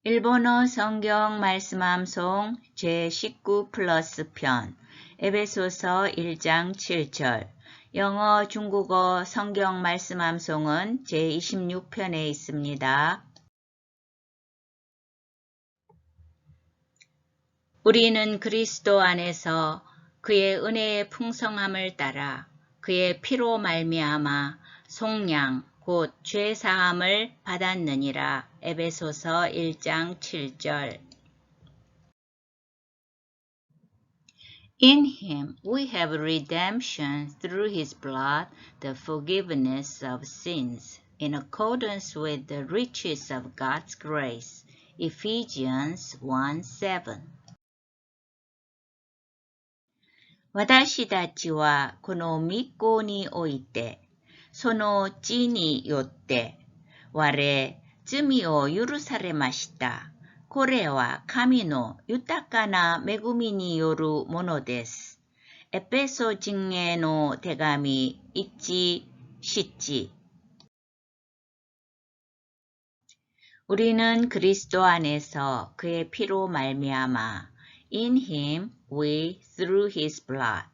일본어 성경 말씀 암송 제19 플러스 편 에베소서 1장 7절 영어 중국어 성경 말씀 암송은 제26편에 있습니다. 우리는 그리스도 안에서 그의 은혜의 풍성함을 따라 그의 피로 말미암아 속량 곧 죄사함을 받았느니라. 에베소서 1장 7절. In him we have redemption through his blood, the forgiveness of sins, in accordance with the riches of God's grace. Ephesians 1:7. 私たちはこの御子において、その地によって、我、罪を許されました。これは神の豊かな恵みによるものです。エペソ人への手紙1:17 우리는 그리스도 안에서 그의 피로 말미암아 In him we through his blood.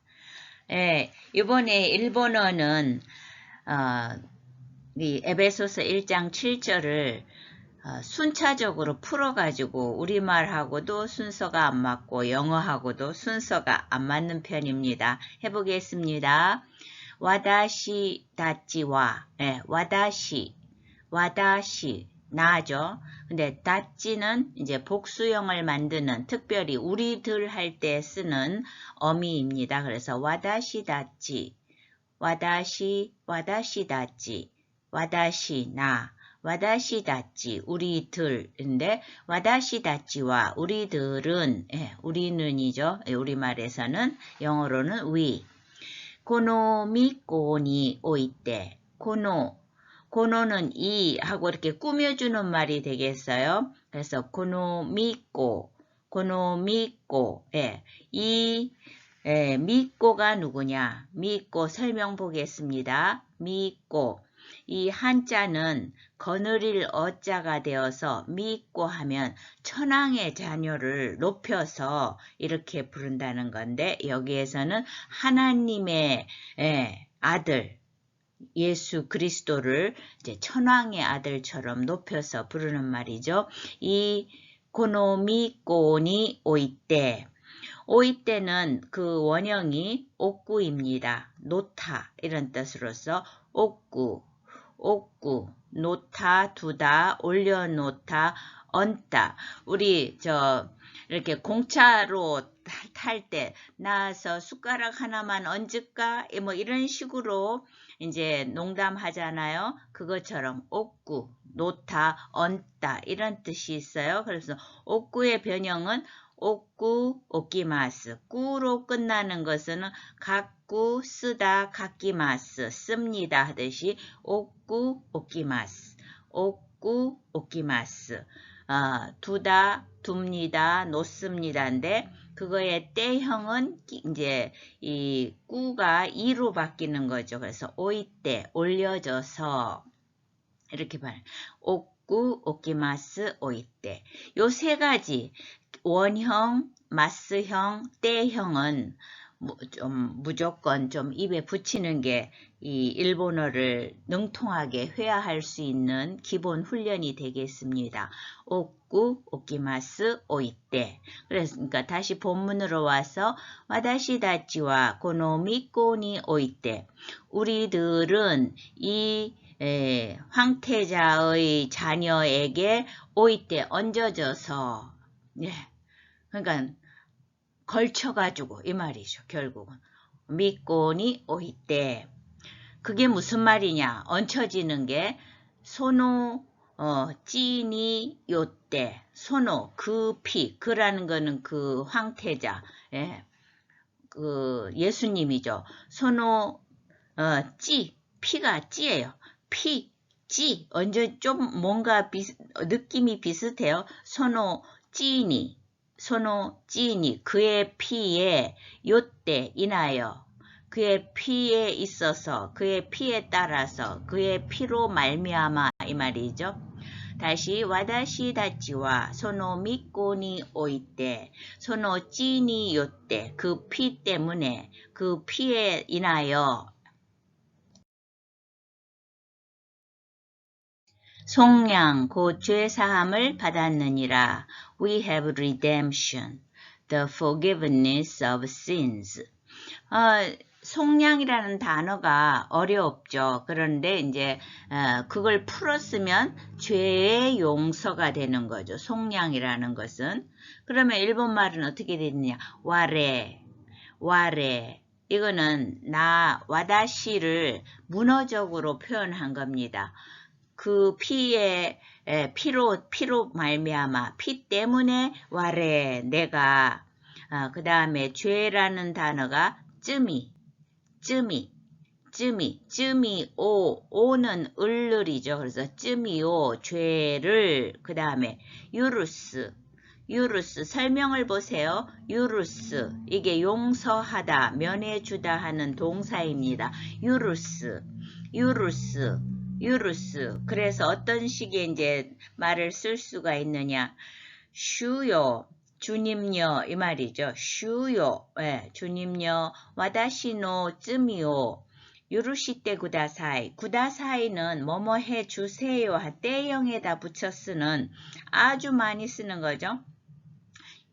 이번에 일본어는 이 에베소서 1장 7절을 순차적으로 풀어가지고 우리말하고도 순서가 안 맞고 영어하고도 순서가 안 맞는 편입니다. 해보겠습니다. 와다시 다찌와 와다시 나죠. 근데 다찌는 이제 복수형을 만드는 특별히 우리들 할 때 쓰는 어미입니다. 그래서 와다시 다찌, 와다시 다찌, 와다시 나, 와다시 다찌 우리들인데 와다시 다찌와 우리들은 우리는이죠. 우리말에서는 영어로는 we. 고노 미꼬니 오이때 고노는 이 하고 이렇게 꾸며주는 말이 되겠어요. 그래서 고노 미꼬 이 미꼬가 누구냐? 미꼬 설명 보겠습니다. 미꼬 이 한자는 거느릴 어자가 되어서 미꼬 하면 천황의 자녀를 높여서 이렇게 부른다는 건데 여기에서는 하나님의 아들 예수 그리스도를 이제 천황의 아들처럼 높여서 부르는 말이죠. 이 고노미꼬니 오이때 오이때는 그 원형이 옥구입니다. 놓다 이런 뜻으로서 옥구 놓다 두다 올려놓다 얹다 우리 이렇게 공차로 탈 때 나와서 숟가락 하나만 얹을까 뭐 이런 식으로 이제 농담하잖아요. 그것처럼 옥구 놓다 얹다 이런 뜻이 있어요. 그래서 옥구의 변형은 옥구 오키마스 꾸로 끝나는 것은 갖고 쓰다 갖기마스 씁니다 하듯이 옥구 오키마스 두다 둡니다 놓습니다인데 그거의 때형은 이제 이 꾸가 이로 바뀌는 거죠. 그래서 오이때 올려져서 이렇게 말해요. 옥구 오키마스 오이때 요 세 가지 원형, 마스형, 때형은 무조건 좀 입에 붙이는 게 이 일본어를 능통하게 회화할 수 있는 기본 훈련이 되겠습니다. 옥구, 오키마스, 오이때. 그러니까 다시 본문으로 와서 와다시 다치와 고노 미꼬니 오이때. 우리들은 이 황태자의 자녀에게 오이때 얹어져서 그러니까 걸쳐가지고 이 말이죠. 결국은 미꼬니 오이때 그게 무슨 말이냐? 얹혀지는 게 소노 찌니 요때 소노 그 피 그라는 거는 그 황태자 그 예수님이죠. 소노 피가 찌예요. 찌 언제 좀 뭔가 느낌이 비슷해요. 소노 찌니 그의 피에 요때 인하여 그의 피에 있어서 그의 피에 따라서 그의 피로 말미암아 이 말이죠. 다시 와다시 다치와 소노 미꼬니 오이테 소노 찌니 요때 그 피 때문에 그 피에 인하여 속량 곧 죄사함을 받았느니라. We have redemption, the forgiveness of sins. 속량이라는 단어가 어렵죠. 그런데 이제 그걸 풀었으면 죄의 용서가 되는 거죠. 속량이라는 것은. 그러면 일본말은 어떻게 되느냐. 와레, 와레. 이거는 나, 와다시를 문어적으로 표현한 겁니다. 그 피로 말미암아 피 때문에 와레 내가 그 다음에 죄라는 단어가 쯔미 오는 을을이죠. 그래서 쯔미오 죄를 그 다음에 유루스 설명을 보세요. 유루스 이게 용서하다 면해주다 하는 동사입니다. 유루스. 그래서 어떤 식의 이제 말을 쓸 수가 있느냐. 슈요. 주님여 이 말이죠. 슈요. 예, 주님여 와다시노 쯔미요. 유루시테 구다사이. 구다사이는 뭐뭐 해 주세요. 때형에다 붙여 쓰는 아주 많이 쓰는 거죠.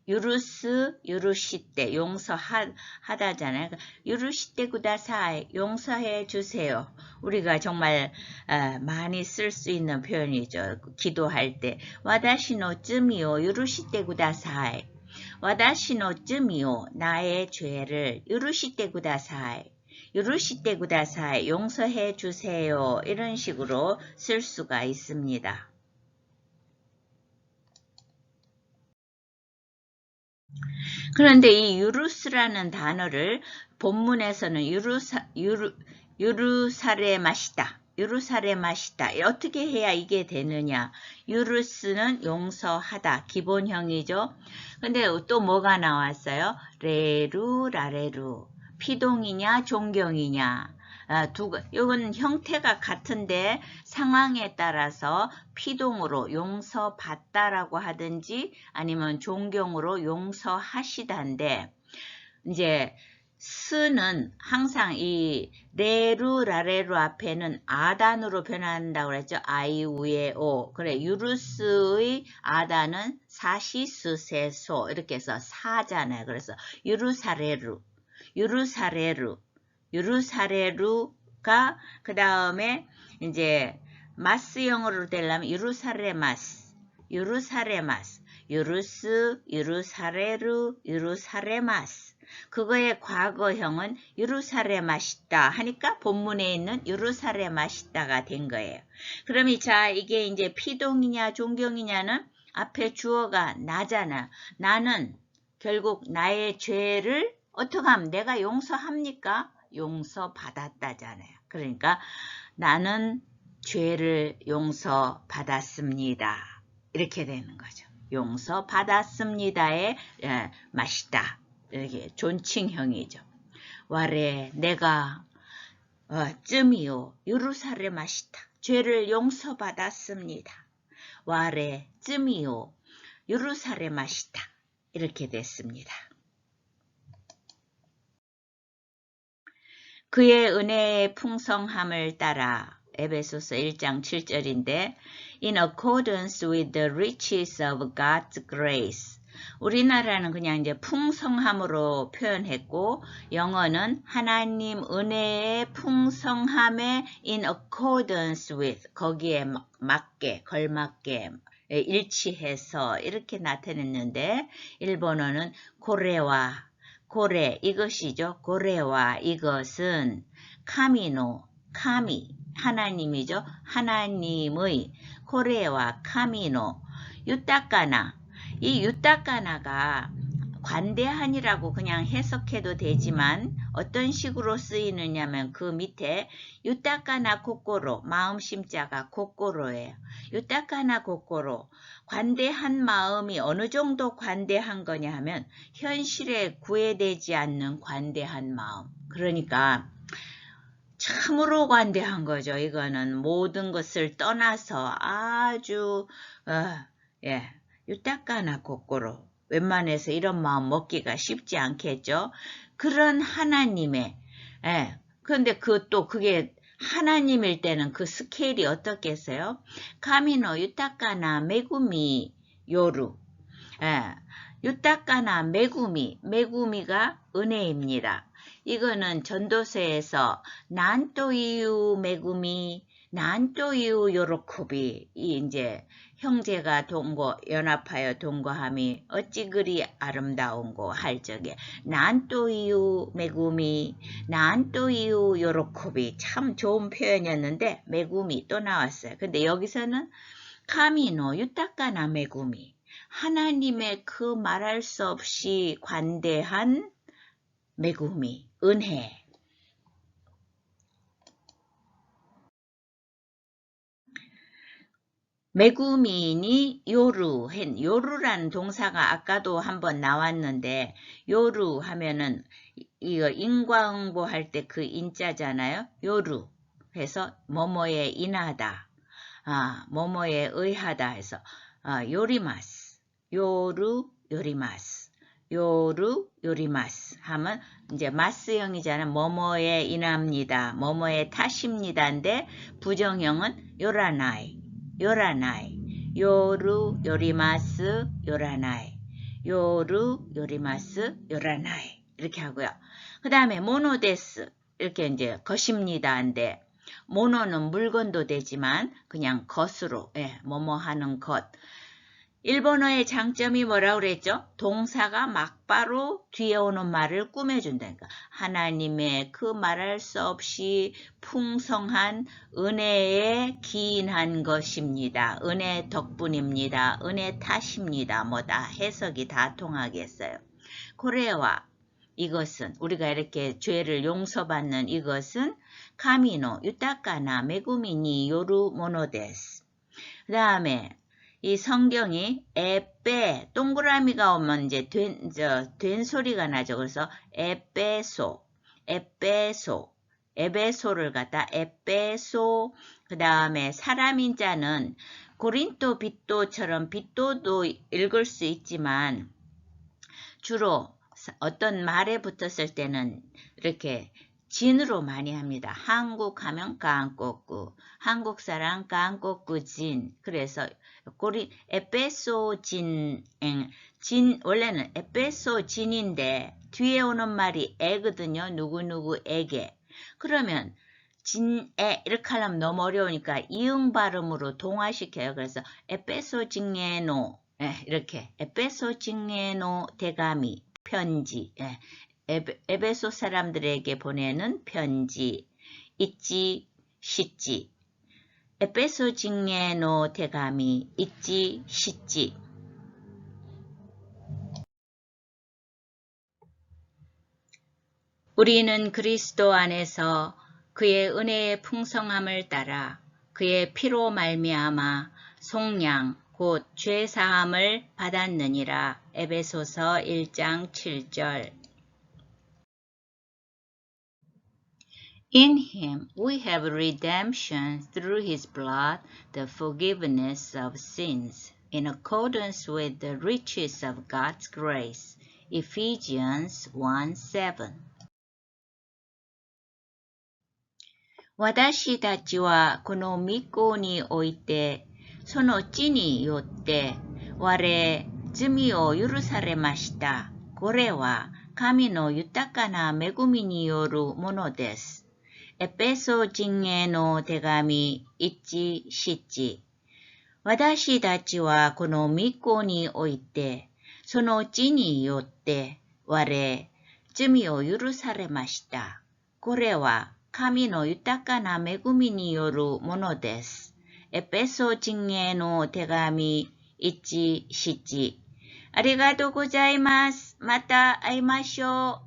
유루시테 용서하다잖아요. 유루시테 구다사이 용서해 주세요. 우리가 정말 많이 쓸 수 있는 표현이죠. 기도할 때 와다시노 쯔미오 유루시테 구다사이 와다시노 쯔미오 나의 죄를 유루시테 구다사이 용서해 주세요. 이런 식으로 쓸 수가 있습니다. 그런데 이 유루스라는 단어를 본문에서는 유루사레마시다. 어떻게 해야 이게 되느냐. 유루스는 용서하다. 기본형이죠. 근데 또 뭐가 나왔어요? 레루, 라레루. 피동이냐, 종경이냐. 이건 형태가 같은데 상황에 따라서 피동으로 용서받다라고 하든지 아니면 종경으로 용서하시다인데 이제 스는 항상 이 레루 라레루 앞에는 아단으로 변한다고 그랬죠. 아이 우에 오. 그래 유루스의 아단은 사시스세소 이렇게 해서 사잖아요. 그래서 유루사레루가 그 다음에 이제 마스형으로 되려면 유루사레마스 유루사레마스 그거의 과거형은 유루사레마시다 하니까 본문에 있는 유루사레마시다가 된 거예요. 그럼 자 이게 이제 피동이냐 종경이냐는 앞에 주어가 나잖아. 나는 결국 나의 죄를 어떻게 하면 내가 용서합니까? 용서받았다잖아요. 그러니까 나는 죄를 용서받았습니다. 이렇게 되는 거죠. 용서받았습니다의 맛이다. 이렇게 존칭형이죠. 와레 내가 쯤이요 유루사레 맛이다. 죄를 용서받았습니다. 와레 쯤이요 유루사레 맛이다. 이렇게 됐습니다. 그의 은혜의 풍성함을 따라 에베소서 1장 7절인데 In accordance with the riches of God's grace 우리나라는 그냥 이제 풍성함으로 표현했고 영어는 하나님 은혜의 풍성함에 in accordance with 거기에 맞게 걸맞게 일치해서 이렇게 나타냈는데 일본어는 고레 이것이죠. 고레와 이것은 카미 하나님이죠. 하나님의 고레와 카미노 유타카나 이 유타카나가 관대한이라고 그냥 해석해도 되지만 어떤 식으로 쓰이느냐면 그 밑에 유타카나 코코로 마음 심자가 코코로예요. 유타카나 코코로 관대한 마음이 어느 정도 관대한 거냐 하면 현실에 구애되지 않는 관대한 마음. 그러니까 참으로 관대한 거죠. 이거는 모든 것을 떠나서 아주 예, 유타카나 고꼬로 웬만해서 이런 마음 먹기가 쉽지 않겠죠. 그런 하나님의 그런데 그게 하나님일 때는 그 스케일이 어떻겠어요? 카미노 유타카나 메구미 요루 유타카나 메구미가 은혜입니다. 이거는 전도서에서 난토이유 메구미 난토이유 요로코비 이제 형제가 연합하여 동거함이 어찌 그리 아름다운고 할 적에 난토이유 메구미 난토이유 요로코비 참 좋은 표현이었는데 메구미 또 나왔어요. 근데 여기서는 카미노 유타카나 메구미 하나님의 그 말할 수 없이 관대한 메구미, 은혜. 메구미니 요루라는 동사가 아까도 한번 나왔는데 요루 하면은 이거 인과응보 할 때 그 인자잖아요. 요루 해서 뭐뭐에 인하다. 뭐뭐에 의하다 해서 요리마스. 요루 요리마스. 요루 요리마스 하면 이제 마스형이잖아요. 뭐뭐에 인합니다. 뭐뭐에 타십니다인데 부정형은 요라나이. 요루 요리마스 요라나이. 요루 요리마스 요라나이. 이렇게 하고요. 그 다음에 모노데스 이렇게 이제 것입니다인데 모노는 물건도 되지만 그냥 것으로 뭐뭐 하는 것. 일본어의 장점이 뭐라고 그랬죠? 동사가 막바로 뒤에 오는 말을 꾸며준다니까. 하나님의 그 말할 수 없이 풍성한 은혜에 기인한 것입니다. 은혜 덕분입니다. 은혜 탓입니다. 뭐다 해석이 다 통하겠어요. 고레와 이것은 우리가 이렇게 죄를 용서받는 이것은 카미노 유타카나 메구미니 요루 모노데스. 그 다음에 이 성경이 에페 동그라미가 오면 이제 된 소리가 나죠. 그래서 에베소를 갖다 에베소. 그 다음에 사람인 자는 고린도 빗도처럼 빗도도 읽을 수 있지만 주로 어떤 말에 붙었을 때는 이렇게 진으로 많이 합니다. 한국 하면 깐꼬꾸, 한국 사람 깐꼬꾸 진. 그래서 에페소 진 원래는 에페소 진인데 뒤에 오는 말이 에거든요. 누구누구에게. 그러면 진에 이렇게 하려면 너무 어려우니까 이응 발음으로 동화시켜요. 그래서 에페소 징예노 이렇게 에페소 징예노 대가미 편지 에베소 사람들에게 보내는 편지 있지 싶지 에베소 징예노 대가미 있지 싶지. 우리는 그리스도 안에서 그의 은혜의 풍성함을 따라 그의 피로 말미암아 속량 곧 죄사함을 받았느니라. 에베소서 1장 7절. In him we have redemption through his blood, the forgiveness of sins, in accordance with the riches of God's grace. Ephesians 1:7. 私たちはこの御子において、その地によって我罪を許されました。これは神の豊かな恵みによるものです。エペソ人への手紙1:7。私たちはこの御子において、その地によって我罪を許されました。これは神の豊かな恵みによるものです。エペソ人への手紙1:7。ありがとうございます。また会いましょう。